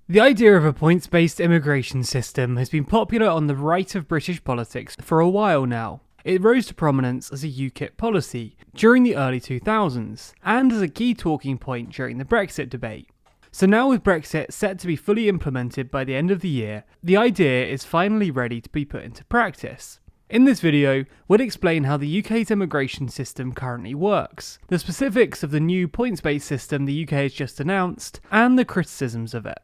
The idea of a points-based immigration system has been popular on the right of British politics for a while now. It rose to prominence as a UKIP policy during the early 2000s, and as a key talking point during the Brexit debate. So now with Brexit set to be fully implemented by the end of the year, the idea is finally ready to be put into practice. In this video, we'll explain how the UK's immigration system currently works, the specifics of the new points-based system the UK has just announced, and the criticisms of it.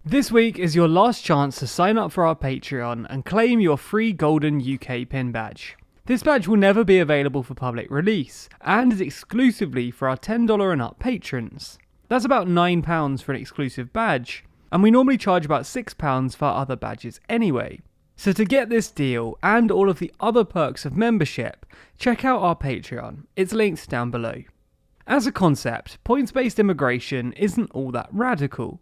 This week is your last chance to sign up for our Patreon and claim your free golden UK pin badge. This badge will never be available for public release, and is exclusively for our $10 and up patrons. That's about £9 for an exclusive badge, and we normally charge about £6 for our other badges anyway. So to get this deal and all of the other perks of membership, check out our Patreon, it's linked down below. As a concept, points-based immigration isn't all that radical.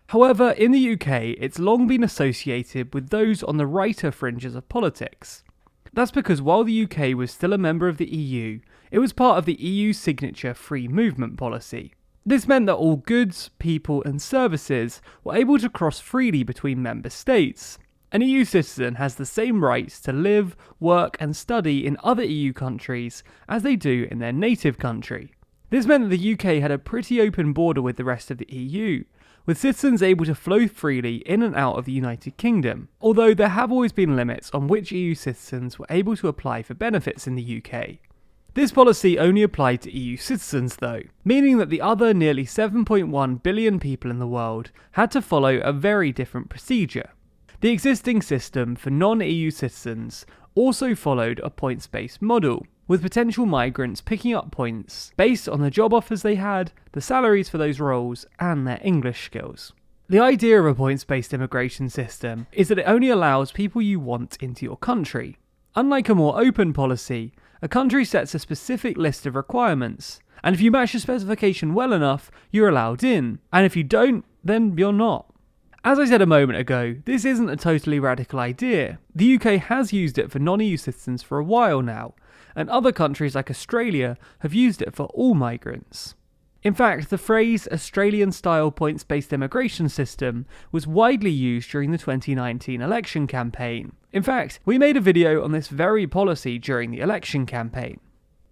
However, in the UK, it's long been associated with those on the righter fringes of politics. That's because while the UK was still a member of the EU, it was part of the EU's signature free movement policy. This meant that all goods, people and services were able to cross freely between member states. An EU citizen has the same rights to live, work and study in other EU countries as they do in their native country. This meant that the UK had a pretty open border with the rest of the EU, with citizens able to flow freely in and out of the United Kingdom, although there have always been limits on which EU citizens were able to apply for benefits in the UK. This policy only applied to EU citizens though, meaning that the other nearly 7.1 billion people in the world had to follow a very different procedure. The existing system for non-EU citizens also followed a points-based model, with potential migrants picking up points based on the job offers they had, the salaries for those roles, and their English skills. The idea of a points-based immigration system is that it only allows people you want into your country. Unlike a more open policy, a country sets a specific list of requirements, and if you match the specification well enough, you're allowed in, and if you don't, then you're not. As I said a moment ago, this isn't a totally radical idea. The UK has used it for non-EU citizens for a while now, and other countries like Australia have used it for all migrants. In fact, the phrase Australian-style points-based immigration system was widely used during the 2019 election campaign. In fact, we made a video on this very policy during the election campaign.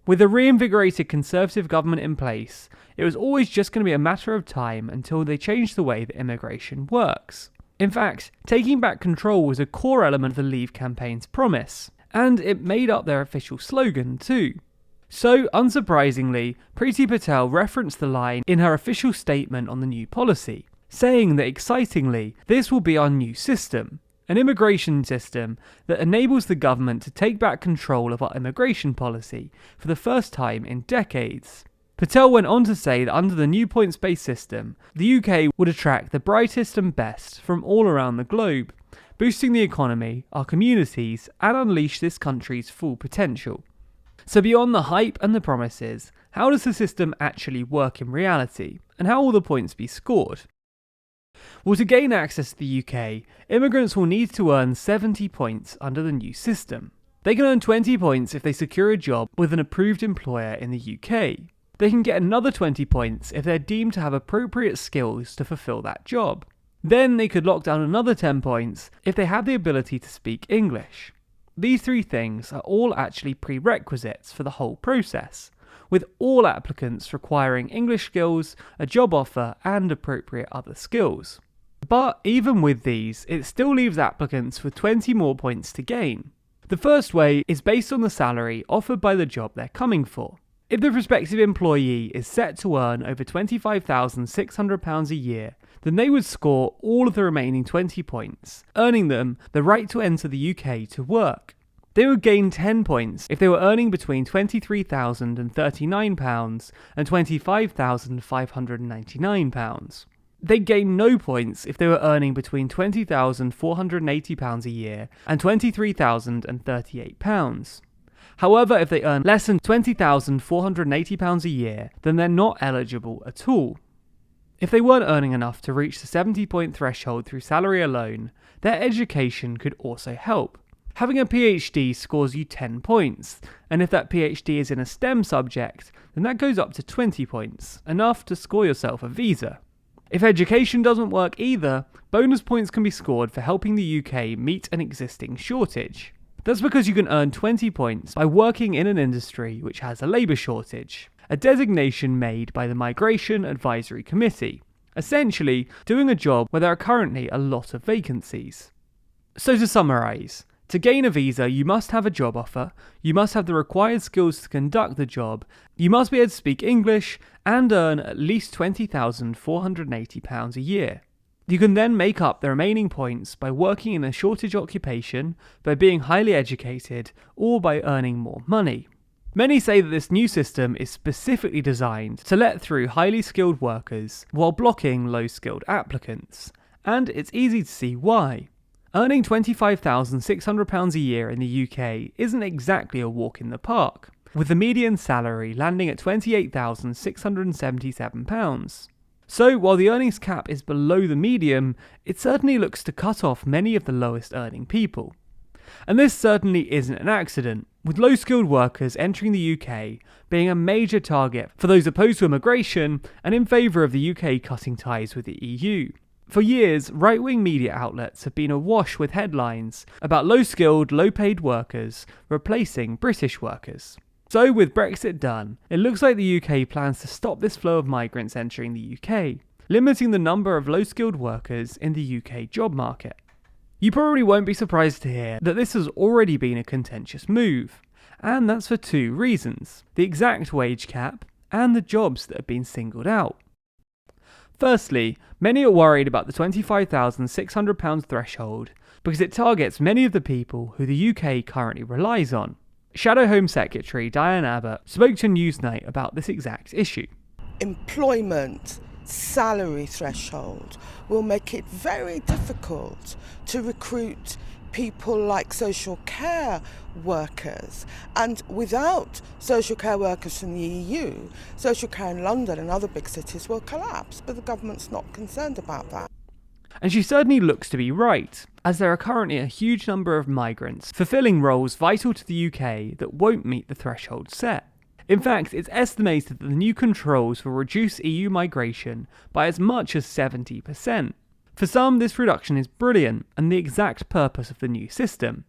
With a reinvigorated Conservative government in place, it was always just going to be a matter of time until they changed the way that immigration works. In fact, taking back control was a core element of the Leave campaign's promise, and it made up their official slogan too. So, unsurprisingly, Priti Patel referenced the line in her official statement on the new policy, saying that excitingly, this will be our new system. An immigration system that enables the government to take back control of our immigration policy for the first time in decades. Patel went on to say that under the new points-based system, the UK would attract the brightest and best from all around the globe, boosting the economy, our communities, and unleash this country's full potential. So beyond the hype and the promises, how does the system actually work in reality, and how will the points be scored? Well, to gain access to the UK, immigrants will need to earn 70 points under the new system. They can earn 20 points if they secure a job with an approved employer in the UK. They can get another 20 points if they're deemed to have appropriate skills to fulfill that job. Then they could lock down another 10 points if they have the ability to speak English. These three things are all actually prerequisites for the whole process, with all applicants requiring English skills, a job offer, and appropriate other skills. But even with these, it still leaves applicants with 20 more points to gain. The first way is based on the salary offered by the job they're coming for. If the prospective employee is set to earn over £25,600 a year, then they would score all of the remaining 20 points, earning them the right to enter the UK to work. They would gain 10 points if they were earning between £23,039 and £25,599. They'd gain no points if they were earning between £20,480 a year and £23,038. However, if they earn less than £20,480 a year, then they're not eligible at all. If they weren't earning enough to reach the 70-point threshold through salary alone, their education could also help. Having a PhD scores you 10 points, and if that PhD is in a STEM subject, then that goes up to 20 points, enough to score yourself a visa. If education doesn't work either, bonus points can be scored for helping the UK meet an existing shortage. That's because you can earn 20 points by working in an industry which has a labour shortage, a designation made by the Migration Advisory Committee, essentially doing a job where there are currently a lot of vacancies. So to summarise, to gain a visa you must have a job offer, you must have the required skills to conduct the job, you must be able to speak English, and earn at least £20,480 a year. You can then make up the remaining points by working in a shortage occupation, by being highly educated, or by earning more money. Many say that this new system is specifically designed to let through highly skilled workers while blocking low-skilled applicants, and it's easy to see why. Earning £25,600 a year in the UK isn't exactly a walk in the park, with the median salary landing at £28,677. So, while the earnings cap is below the median, it certainly looks to cut off many of the lowest earning people. And this certainly isn't an accident, with low-skilled workers entering the UK being a major target for those opposed to immigration and in favour of the UK cutting ties with the EU. For years, right-wing media outlets have been awash with headlines about low-skilled, low-paid workers replacing British workers. So with Brexit done, it looks like the UK plans to stop this flow of migrants entering the UK, limiting the number of low-skilled workers in the UK job market. You probably won't be surprised to hear that this has already been a contentious move, and that's for two reasons: the exact wage cap and the jobs that have been singled out. Firstly, many are worried about the £25,600 threshold because it targets many of the people who the UK currently relies on. Shadow Home Secretary Diane Abbott spoke to Newsnight about this exact issue. Employment salary threshold will make it very difficult to recruit people like social care workers, and without social care workers from the EU, social care in London and other big cities will collapse, but the government's not concerned about that. And she certainly looks to be right, as there are currently a huge number of migrants fulfilling roles vital to the UK that won't meet the threshold set. In fact, it's estimated that the new controls will reduce EU migration by as much as 70%. For some, this reduction is brilliant and the exact purpose of the new system.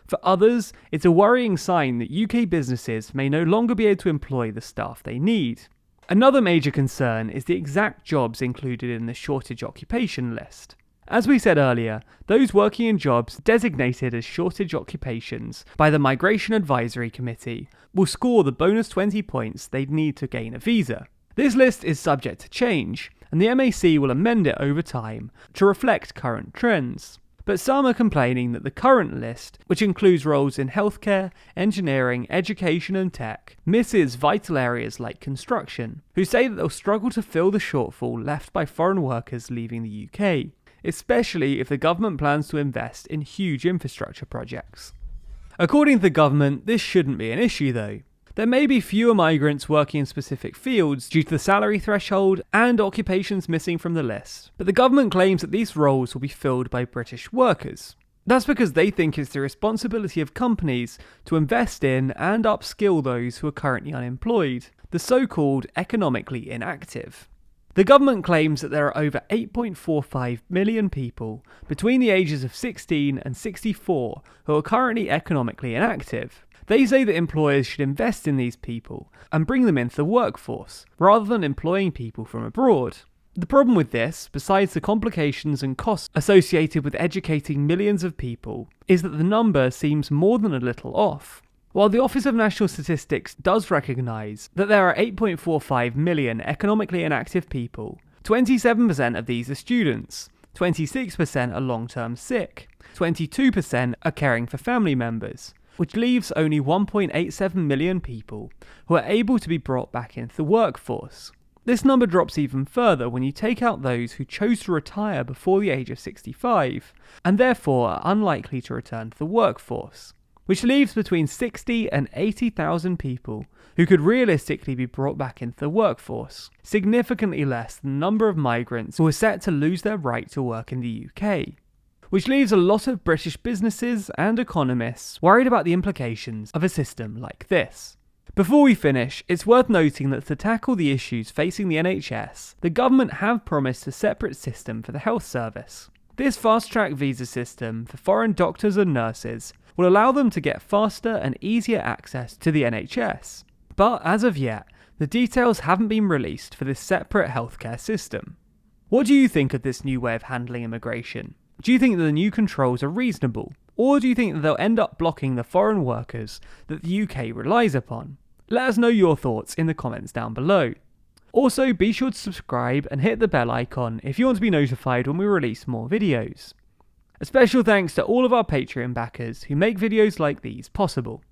For others, it's a worrying sign that UK businesses may no longer be able to employ the staff they need. Another major concern is the exact jobs included in the shortage occupation list. As we said earlier, those working in jobs designated as shortage occupations by the Migration Advisory Committee will score the bonus 20 points they'd need to gain a visa. This list is subject to change, and the MAC will amend it over time to reflect current trends. But some are complaining that the current list, which includes roles in healthcare, engineering, education and tech, misses vital areas like construction, who say that they'll struggle to fill the shortfall left by foreign workers leaving the UK, especially if the government plans to invest in huge infrastructure projects. According to the government, this shouldn't be an issue though. There may be fewer migrants working in specific fields due to the salary threshold and occupations missing from the list, but the government claims that these roles will be filled by British workers. That's because they think it's the responsibility of companies to invest in and upskill those who are currently unemployed, the so-called economically inactive. The government claims that there are over 8.45 million people between the ages of 16 and 64 who are currently economically inactive. They say that employers should invest in these people and bring them into the workforce, rather than employing people from abroad. The problem with this, besides the complications and costs associated with educating millions of people, is that the number seems more than a little off. While the Office of National Statistics does recognise that there are 8.45 million economically inactive people, 27% of these are students, 26% are long-term sick, 22% are caring for family members, which leaves only 1.87 million people who are able to be brought back into the workforce. This number drops even further when you take out those who chose to retire before the age of 65, and therefore are unlikely to return to the workforce, which leaves between 60 and 80,000 people who could realistically be brought back into the workforce, significantly less than the number of migrants who are set to lose their right to work in the UK. Which leaves a lot of British businesses and economists worried about the implications of a system like this. Before we finish, it's worth noting that to tackle the issues facing the NHS, the government have promised a separate system for the health service. This fast-track visa system for foreign doctors and nurses will allow them to get faster and easier access to the NHS. But as of yet, the details haven't been released for this separate healthcare system. What do you think of this new way of handling immigration? Do you think that the new controls are reasonable? Or do you think that they'll end up blocking the foreign workers that the UK relies upon? Let us know your thoughts in the comments down below. Also, be sure to subscribe and hit the bell icon if you want to be notified when we release more videos. A special thanks to all of our Patreon backers who make videos like these possible.